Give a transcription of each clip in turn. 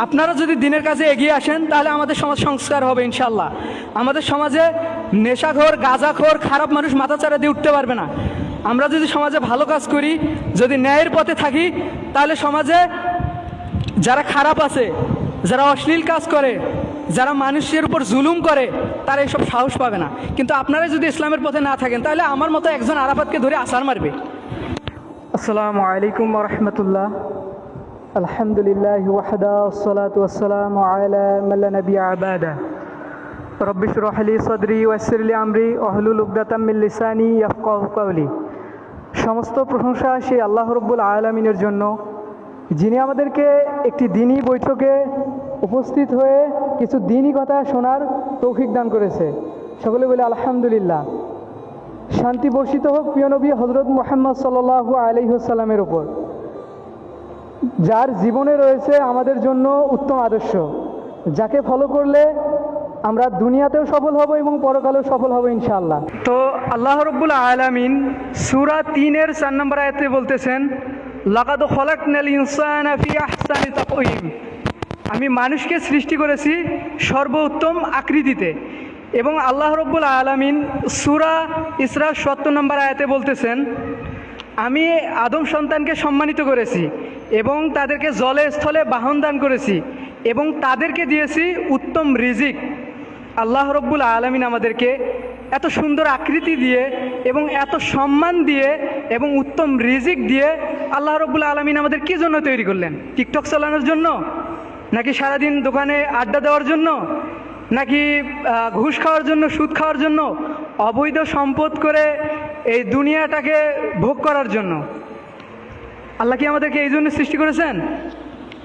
আপনারা যদি দিনের কাজে এগিয়ে আসেন তাহলে আমাদের সমাজ সংস্কার হবে ইনশাল্লাহ। আমাদের সমাজে নেশাখোর, গাঁজাখোর, খারাপ মানুষ মাথাচাড়া দিয়ে উঠতে পারবে না। আমরা যদি সমাজে ভালো কাজ করি, যদি ন্যায়ের পথে থাকি, তাহলে সমাজে যারা খারাপ আছে, যারা অশ্লীল কাজ করে, যারা মানুষের উপর জুলুম করে, তারা এসব সাহস পাবে না। কিন্তু আপনারা যদি ইসলামের পথে না থাকেন তাহলে আমার মতো একজন আরাফাতকে ধরে আছাড় মারবে। আসসালামু আলাইকুম ওয়া রাহমাতুল্লাহ। আলহামদুলিল্লাহি ওয়াহদা ওয়াসসালাতু ওয়াসসালামু আলা মান লা নাবিয়্যা বা'দা। রব্বি ইশরাহ লি সাদরি ওয়াইসির লি আমরি ওয়াহলুল উকদাতাম মিন লিসানি ইয়াফকাহু কাওলি। সমস্ত প্রশংসা সেই আল্লাহ রাব্বুল আলামিনের জন্য, যিনি আমাদেরকে একটি দ্বীনি বৈঠকে উপস্থিত হয়ে কিছু দ্বীনি কথা শোনার তৌফিক দান করেছে। সকলে বলে আলহামদুলিল্লাহ। শান্তি বর্ষিত হোক প্রিয় নবী হযরত মুহাম্মদ সাল্লাল্লাহু আলাইহি ওয়াসাল্লামের উপর, যার জীবনে রয়েছে আমাদের জন্য উত্তম আদর্শ, যাকে ফলো করলে আমরা দুনিয়াতেও সফল হব এবং পরকালেও সফল হব ইনশাআল্লাহ। তো আল্লাহ রাব্বুল আলামিন সূরা 3-এর 4 নম্বর আয়াতে বলতেছেন, লাকাদ খলাকনাল ইনসানা ফি আহসানি তাকওয়িম। আমি মানুষকে সৃষ্টি করেছি সর্বোত্তম আকৃতিতে। এবং আল্লাহ রাব্বুল আলামিন সূরা ইসরার 70 নম্বর আয়াতে বলতেছেন, আমি আদম সন্তানকে সম্মানিত করেছি এবং তাদেরকে জলে স্থলে বাহন দান করেছি এবং তাদেরকে দিয়েছি উত্তম রিজিক। আল্লাহ রাব্বুল আলামিন আমাদেরকে এত সুন্দর আকৃতি দিয়ে এবং এত সম্মান দিয়ে এবং উত্তম রিজিক দিয়ে আল্লাহ রাব্বুল আলামিন আমাদের কী জন্য তৈরি করলেন? টিকটক চালানোর জন্য, নাকি সারাদিন দোকানে আড্ডা দেওয়ার জন্য, নাকি ঘুষ খাওয়ার জন্য, সুদ খাওয়ার জন্য, অবৈধ সম্পদ করে এই দুনিয়াটাকে ভোগ করার জন্য? আল্লাহ কি আমাদেরকে এই জন্য সৃষ্টি করেছেন?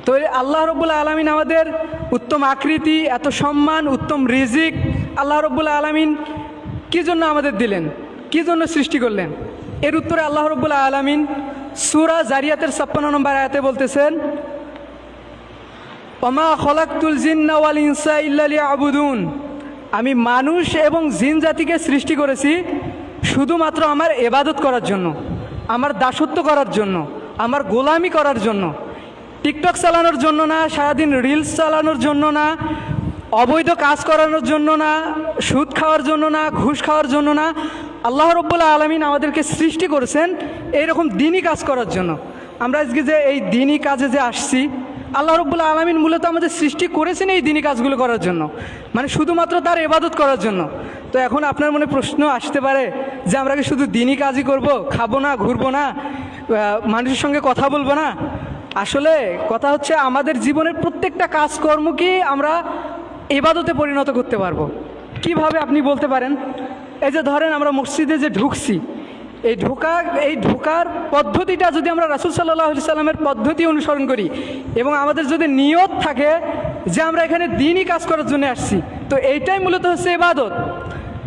তো আল্লাহ রাব্বুল আলামিন আমাদের উত্তম আকৃতি, এত সম্মান, উত্তম রিজিক আল্লাহ রাব্বুল আলামিন কী জন্য আমাদের দিলেন, কী জন্য সৃষ্টি করলেন? এর উত্তরে আল্লাহ রাব্বুল আলামিন সূরা জারিয়াতের 56 নম্বর আয়াতে বলতেছেন, ওমা খলাকতুল জিন্না ওয়াল ইনসা ইল্লা লিয়াবুদুন। আমি মানুষ এবং জিন জাতিকে সৃষ্টি করেছি শুধুমাত্র আমার ইবাদত করার জন্য, আমার দাসত্ব করার জন্য, আমার গোলামি করার জন্য। টিকটক চালানোর জন্য না, সারাদিন রিলস চালানোর জন্য না, অবৈধ কাজ করানোর জন্য না, সুদ খাওয়ার জন্য না, ঘুষ খাওয়ার জন্য না। আল্লাহ রাব্বুল আলামিন আমাদেরকে সৃষ্টি করেছেন এইরকম দ্বীনি কাজ করার জন্য। আমরা আজকে যে এই দ্বীনি কাজে যে আসছি, আল্লাহ রাব্বুল আলামিন মূলত আমাদের সৃষ্টি করেছেন এই দ্বীনি কাজগুলো করার জন্য, মানে শুধুমাত্র তার ইবাদত করার জন্য। তো এখন আপনার মনে প্রশ্ন আসতে পারে যে আমরা কি শুধু দ্বীনি কাজই করব, খাবো না, ঘুরবো না, মানুষের সঙ্গে কথা বলবো না? আসলে কথা হচ্ছে আমাদের জীবনের প্রত্যেকটা কাজকর্মকে আমরা ইবাদতে পরিণত করতে পারবো। কিভাবে আপনি বলতে পারেন? এই যে ধরেন আমরা মসজিদে যে ঢুকছি, এই ঢোকার পদ্ধতিটা যদি আমরা রাসূল সাল্লাল্লাহু আলাইহি সাল্লামের পদ্ধতি অনুসরণ করি এবং আমাদের যদি নিয়ত থাকে যে আমরা এখানে দ্বীনি কাজ করার জন্য আসছি, তো এইটাই মূলত হচ্ছে ইবাদত।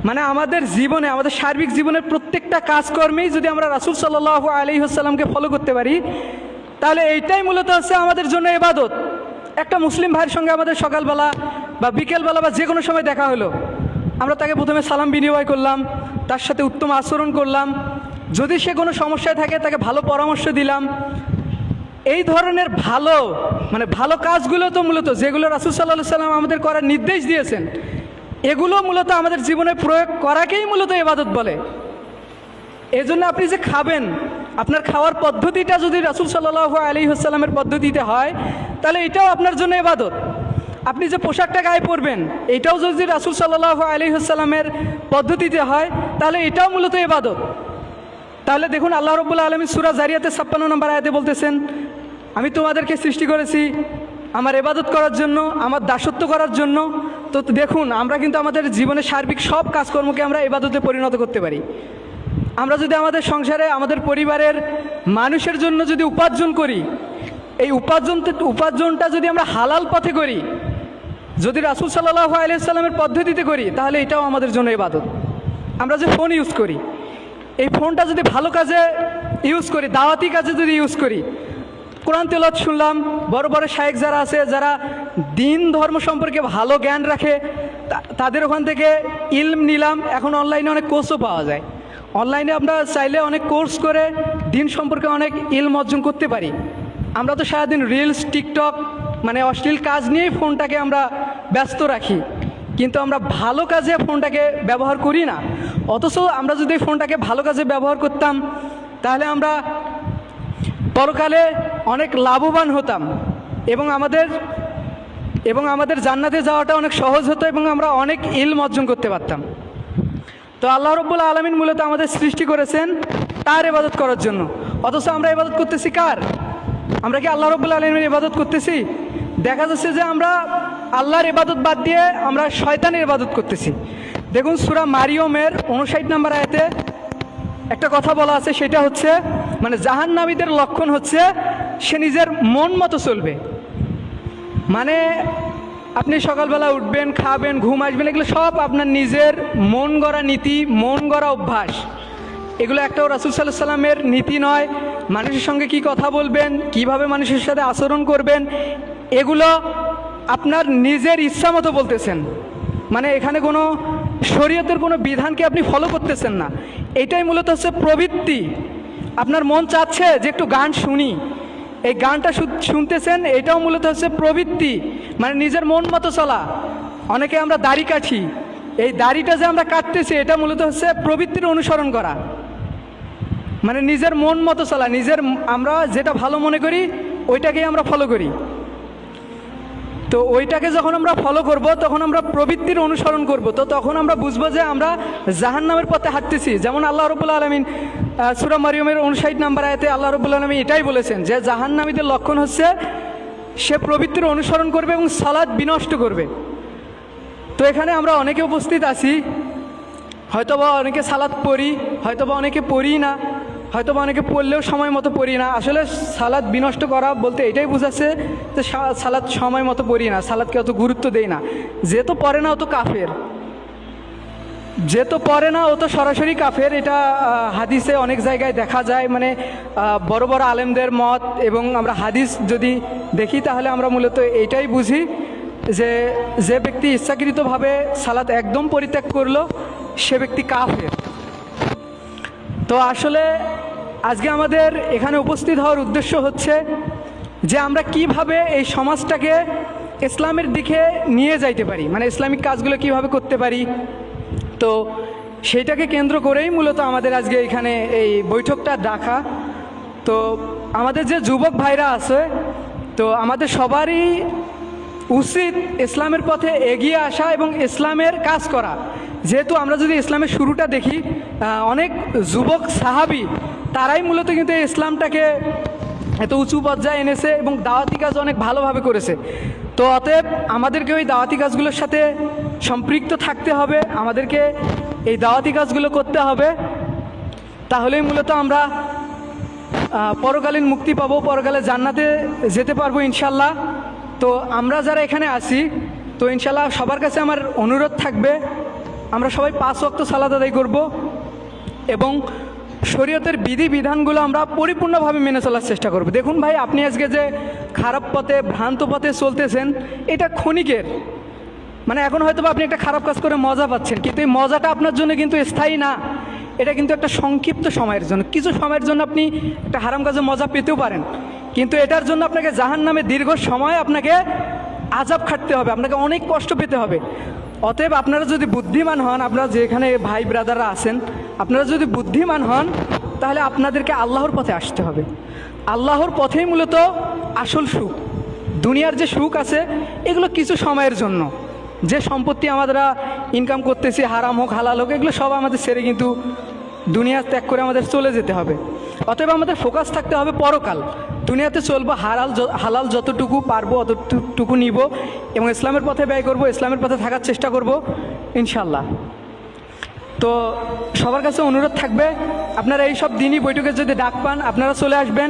মানে আমাদের জীবনে, আমাদের সার্বিক জীবনের প্রত্যেকটা কাজকর্মেই যদি আমরা রাসূল সাল্লাল্লাহু আলাইহি সাল্লামকে ফলো করতে পারি, তাহলে এইটাই মূলত হচ্ছে আমাদের জন্য ইবাদত। একটা মুসলিম ভাইয়ের সঙ্গে আমাদের সকালবেলা বা বিকেলবেলা বা যে কোনো সময় দেখা হলো, আমরা তাকে প্রথমে সালাম বিনিময় করলাম, তার সাথে উত্তম আচরণ করলাম, যদি সে কোনো সমস্যায় থাকে তাকে ভালো পরামর্শ দিলাম। এই ধরনের ভালো কাজগুলো তো মূলত যেগুলো রাসূল সাল্লাল্লাহু আলাইহি সাল্লাম আমাদের করার নির্দেশ দিয়েছেন, এগুলো মূলত আমাদের জীবনে প্রয়োগ করাকেই মূলত ইবাদত বলে। এজন্য আপনি যে খাবেন, আপনার খাওয়ার পদ্ধতিটা যদি রাসূল সাল্লাল্লাহু আলাইহি ওয়াসাল্লামের পদ্ধতিতে হয়, তাহলে এটাও আপনার জন্য ইবাদত। আপনি যে পোশাকটা গায়ে পরবেন, এটাও যদি রাসূল সাল্লাল্লাহু আলাইহি ওয়াসাল্লামের পদ্ধতিতে হয়, তাহলে এটাও মূলত ইবাদত। তাহলে দেখুন আল্লাহ রাব্বুল আলামিন সূরা জারিয়াতের 56 নম্বর আয়াতে বলতেছেন, আমি তোমাদেরকে সৃষ্টি করেছি আমার ইবাদত করার জন্য, আমার দাসত্ব করার জন্য। তো দেখুন আমরা কিন্তু আমাদের জীবনের সার্বিক সব কাজকর্মকে আমরা ইবাদতে পরিণত করতে পারি। আমরা যদি আমাদের সংসারে, আমাদের পরিবারের মানুষের জন্য যদি উপার্জন করি, এই উপার্জনটা যদি আমরা হালাল পথে করি, যদি রাসূল সাল্লাল্লাহু আলাইহি সাল্লামের পদ্ধতিতে করি, তাহলে এটাও আমাদের জন্য ইবাদত। আমরা যে ফোন ইউজ করি, এই ফোনটা যদি ভালো কাজে ইউজ করি, দাওয়াতি কাজে যদি ইউজ করি, কোরআন তেলাওয়াত শুনলাম, বড় বড় শায়েখ যারা আছে, যারা দিন ধর্ম সম্পর্কে ভালো জ্ঞান রাখে, তাদের ওখান থেকে ইলম নিলাম। এখন অনলাইনে অনেক কোর্সও পাওয়া যায়, অনলাইনে আমরা চাইলে অনেক কোর্স করে দিন সম্পর্কে অনেক ইলম অর্জন করতে পারি। আমরা তো সারাদিন রিলস, টিকটক মানে অশ্লীল কাজ নিয়েই ফোনটাকে আমরা ব্যস্ত রাখি, কিন্তু আমরা ভালো কাজে ফোনটাকে ব্যবহার করি না। অথচ আমরা যদি ফোনটাকে ভালো কাজে ব্যবহার করতাম তাহলে আমরা পরকালে অনেক লাভবান হতাম এবং আমাদের জান্নাতে যাওয়াটা অনেক সহজ হতো এবং আমরা অনেক ইলম অর্জন করতে পারতাম। তো আল্লাহ রাব্বুল আলামিন মূলত আমাদের সৃষ্টি করেছেন তার ইবাদত করার জন্য, অথচ আমরা ইবাদত করতেছি কার? আমরা কি আল্লাহ রাব্বুল আলামিনের ইবাদত করতেছি? দেখা যাচ্ছে যে আমরা আল্লাহর ইবাদত বাদ দিয়ে আমরা শয়তানের ইবাদত করতেছি। দেখুন সূরা মারিয়মের 59 নম্বর আয়াতে একটা কথা বলা আছে, সেটা হচ্ছে মানে জাহান্নামীদের লক্ষণ হচ্ছে সে নিজের মন মতো চলবে। মানে আপনি সকালবেলা উঠবেন, খাবেন, ঘুম আসবেন, এগুলো সব আপনার নিজের মন গড়া নীতি, মন গড়া অভ্যাস। এগুলো একটাও রাসূল সাল্লাল্লাহু আলাইহি ওয়াসাল্লামের নীতি নয়। মানুষের সঙ্গে কি কথা বলবেন, কিভাবে মানুষের সাথে আচরণ করবেন, এগুলো আপনার নিজের ইচ্ছা মতো বলতেছেন। মানে এখানে কোনো শরীয়তের কোনো বিধানকে আপনি ফলো করতেছেন না। এটাই মূলত হচ্ছে প্রবৃত্তি। আপনার মন চাচ্ছে যে একটু গান শুনি, এই গানটা শুনতেছেন, এটাও মূলত হচ্ছে প্রবৃত্তি, মানে নিজের মন মতো চলা। অনেকে আমরা দাড়ি কাটি, এই দাড়িটা যে আমরা কাটতেছি এটা মূলত হচ্ছে প্রবৃত্তির অনুসরণ করা, মানে নিজের মন মতো চলা। আমরা যেটা ভালো মনে করি ওইটাকেই আমরা ফলো করি। তো ওইটাকে যখন আমরা ফলো করব তখন আমরা প্রবৃত্তির অনুসরণ করব, তো তখন আমরা বুঝবো যে আমরা জাহান্নামের পথে হাঁটতেছি। যেমন আল্লাহ রাব্বুল আলামিন সূরা মারিয়মের 59 নম্বর আয়াতে আল্লাহ রাব্বুল আলামিন এটাই বলেছেন যে জাহান্নামীদের লক্ষণ হচ্ছে সে প্রবৃত্তির অনুসরণ করবে এবং সালাত বিনষ্ট করবে। তো এখানে আমরা অনেকে উপস্থিত আছি, হয়তোবা অনেকে সালাত পড়ি, হয়তোবা অনেকে পড়ি না, হয়তোবা অনেকে পড়লেও সময় মতো পড়ি না। আসলে সালাত বিনষ্ট করা বলতে এটাই বোঝাচ্ছে যে সালাত সময় মতো পড়ি না, সালাতকে অত গুরুত্ব দেই না। যে তো পড়ে না ও তো কাফের, যে তো পড়ে না ও তো সরাসরি কাফের। এটা হাদিসে অনেক জায়গায় দেখা যায়, মানে বড় বড় আলেমদের মত, এবং আমরা হাদিস যদি দেখি তাহলে আমরা মূলত এইটাই বুঝি যে ব্যক্তি ইচ্ছাকৃতভাবে সালাত একদম পরিত্যাগ করলো সে ব্যক্তি কাফের। তো আসলে আজকে আমাদের এখানে উপস্থিত হওয়ার উদ্দেশ্য হচ্ছে যে আমরা কিভাবে এই সমাজটাকে ইসলামের দিকে নিয়ে যাইতে পারি, মানে ইসলামিক কাজগুলো কিভাবে করতে পারি। তো সেইটাকে কেন্দ্র করেই মূলত আমাদের আজকে এখানে এই বৈঠকটা ডাকা। তো আমাদের যে যুবক ভাইরা আছে, তো আমাদের সবারই উচিত ইসলামের পথে এগিয়ে আসা এবং ইসলামের কাজ করা। যেহেতু আমরা যদি ইসলামের শুরুটা দেখি, অনেক যুবক সাহাবী তারাই মূলত কিন্তু এই ইসলামটাকে এত উঁচু পর্যায়ে এনেছে এবং দাওয়াতি কাজ অনেক ভালোভাবে করেছে। তো অতএব আমাদেরকে ওই দাওয়াতি কাজগুলোর সাথে সম্পৃক্ত থাকতে হবে, আমাদেরকে এই দাওয়াতি কাজগুলো করতে হবে, তাহলেই মূলত আমরা পরকালীন মুক্তি পাবো, পরকালে জান্নাতে যেতে পারবো ইনশাল্লাহ। তো আমরা যারা এখানে আছি, তো ইনশাল্লাহ সবার কাছে আমার অনুরোধ থাকবে আমরা সবাই 5 ওয়াক্ত সালাত আদায় করব এবং শরীয়তের বিধি বিধানগুলো আমরা পরিপূর্ণভাবে মেনে চলার চেষ্টা করব। দেখুন ভাই, আপনি আজকে যে খারাপ পথে, ভ্রান্ত পথে চলতেছেন, এটা ক্ষণিকের, মানে এখন হয়তো আপনি একটা খারাপ কাজ করে মজা পাচ্ছেন, কিন্তু এই মজাটা আপনার জন্য কিন্তু স্থায়ী না। এটা কিন্তু একটা সংক্ষিপ্ত সময়ের জন্য, কিছু সময়ের জন্য আপনি একটা হারাম কাজে মজা পেতেও পারেন, কিন্তু এটার জন্য আপনাকে জাহান্নামে দীর্ঘ সময় আপনাকে আযাব খাটতে হবে, আপনাকে অনেক কষ্ট পেতে হবে। অতএব আপনারা যদি বুদ্ধিমান হন, আপনারা যেখানে ভাই ব্রাদাররা আছেন, আপনারা যদি বুদ্ধিমান হন তাহলে আপনাদেরকে আল্লাহর পথে আসতে হবে। আল্লাহর পথেই মূলত আসল সুখ। দুনিয়ার যে সুখ আছে এগুলো কিছু সময়ের জন্য, যে সম্পত্তি আমরা ইনকাম করতেছি, হারাম হোক হালাল হোক, এগুলো সব আমাদের ছেড়ে কিন্তু দুনিয়া ত্যাগ করে আমাদের চলে যেতে হবে। অতএব আমাদের ফোকাস থাকতে হবে পরকাল। দুনিয়াতে চলবো, হালাল যতটুকু পারবো অতটুকু নিব এবং ইসলামের পথে ব্যয় করব, ইসলামের পথে থাকার চেষ্টা করব ইনশাল্লাহ। তো সবার কাছে অনুরোধ থাকবে, আপনারা এই সব দিনই বৈঠকে যদি ডাক পান আপনারা চলে আসবেন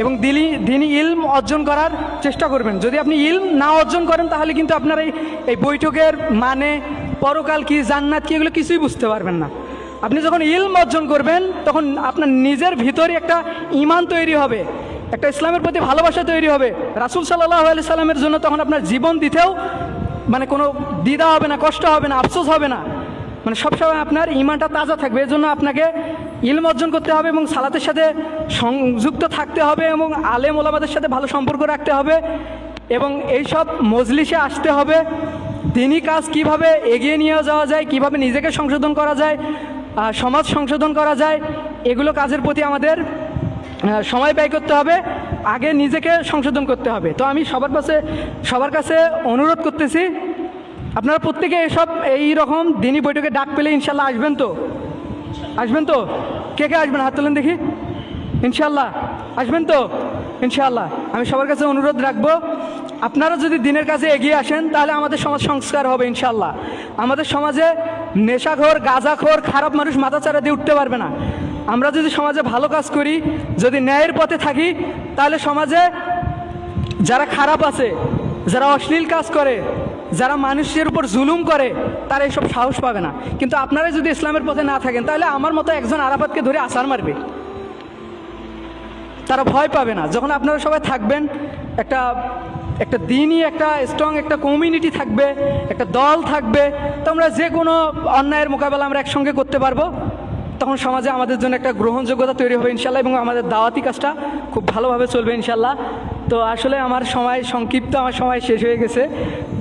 এবং দিনই ইলম অর্জন করার চেষ্টা করবেন। যদি আপনি ইলম না অর্জন করেন তাহলে কিন্তু আপনারা এই বৈঠকের মানে, পরকাল কি, জান্নাত কি, এগুলো কিছুই বুঝতে পারবেন না। আপনি যখন ইলম অর্জন করবেন তখন আপনার নিজের ভিতরে একটা ঈমান তৈরি হবে, একটা ইসলামের প্রতি ভালোবাসা তৈরি হবে। রাসূল সাল্লাল্লাহু আলাইহি সাল্লামের জন্য তখন আপনার জীবন দিতেও মানে কোনো দ্বিধা হবে না, কষ্ট হবে না, আফসোস হবে না, মানে সবসময় আপনার ঈমানটা তাজা থাকবে। এর জন্য আপনাকে ইলম অর্জন করতে হবে এবং সালাতের সাথে সংযুক্ত থাকতে হবে এবং আলেম ওলামাদের সাথে ভালো সম্পর্ক রাখতে হবে এবং এইসব মজলিসে আসতে হবে। দিনই কাজ কিভাবে এগিয়ে নিয়ে যাওয়া যায়, কিভাবে নিজেকে সংশোধন করা যায়, সমাজ সংশোধন করা যায়, এগুলো কাজের প্রতি আমাদের সময় ব্যয় করতে হবে। আগে নিজেকে সংশোধন করতে হবে। তো আমি সবার কাছে অনুরোধ করতেছি, আপনারা প্রত্যেকে এই রকম দিনই বৈঠকে ডাক পেলে ইনশাল্লাহ আসবেন তো? আসবেন তো? কে কে আসবেন হাত তোলেন দেখি। ইনশাল্লাহ আসবেন তো? ইনশাল্লাহ। আমি সবার কাছে অনুরোধ রাখবো, আপনারা যদি দিনের কাজে এগিয়ে আসেন তাহলে আমাদের সমাজ সংস্কার হবে ইনশাল্লাহ। আমাদের সমাজে নেশাখোর, গাঁজাখোর, খারাপ মানুষ মাথাচাড়া দিয়ে উঠতে পারবে না। আমরা যদি সমাজে ভালো কাজ করি, যদি ন্যায়ের পথে থাকি, তাহলে সমাজে যারা খারাপ আছে, যারা অশ্লীল কাজ করে, যারা মানুষের উপর জুলুম করে, তারা এইসব সাহস পাবে না। কিন্তু আপনারা যদি ইসলামের পথে না থাকেন, তাহলে আমার মতো একজন আরাফাতকে ধরে আছাড় মারবে, তারা ভয় পাবে না। যখন আপনারা সবাই থাকবেন, একটা দিনই একটা স্ট্রং একটা কমিউনিটি থাকবে, একটা দল থাকবে, তো আমরা যে কোনো অন্যায়ের মোকাবেলা আমরা একসঙ্গে করতে পারবো। তখন সমাজে আমাদের জন্য একটা গ্রহণযোগ্যতা তৈরি হবে ইনশাল্লাহ, এবং আমাদের দাওয়াতি কাজটা খুব ভালোভাবে চলবে ইনশাল্লাহ। তো আসলে আমার সময় সংক্ষিপ্ত, আমার সময় শেষ হয়ে গেছে।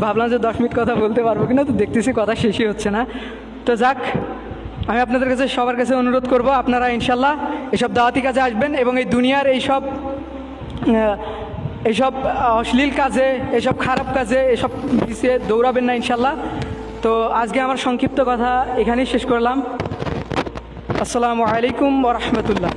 ভাবলাম যে 10 মিনিট কথা বলতে পারবো কিনা, তো দেখতেছি কথা শেষই হচ্ছে না। তো যাক, আমি আপনাদের কাছে সবার কাছে অনুরোধ করব, আপনারা ইনশাল্লাহ এসব দাওয়াতি কাজে আসবেন এবং এই দুনিয়ার এইসব অশ্লীল কাজে, এইসব খারাপ কাজে, এসব পিছিয়ে দৌড়াবেন না ইনশাল্লাহ। তো আজকে আমার সংক্ষিপ্ত কথা এখানেই শেষ করলাম। আসসালামু আলাইকুম ওয়া রাহমাতুল্লাহ।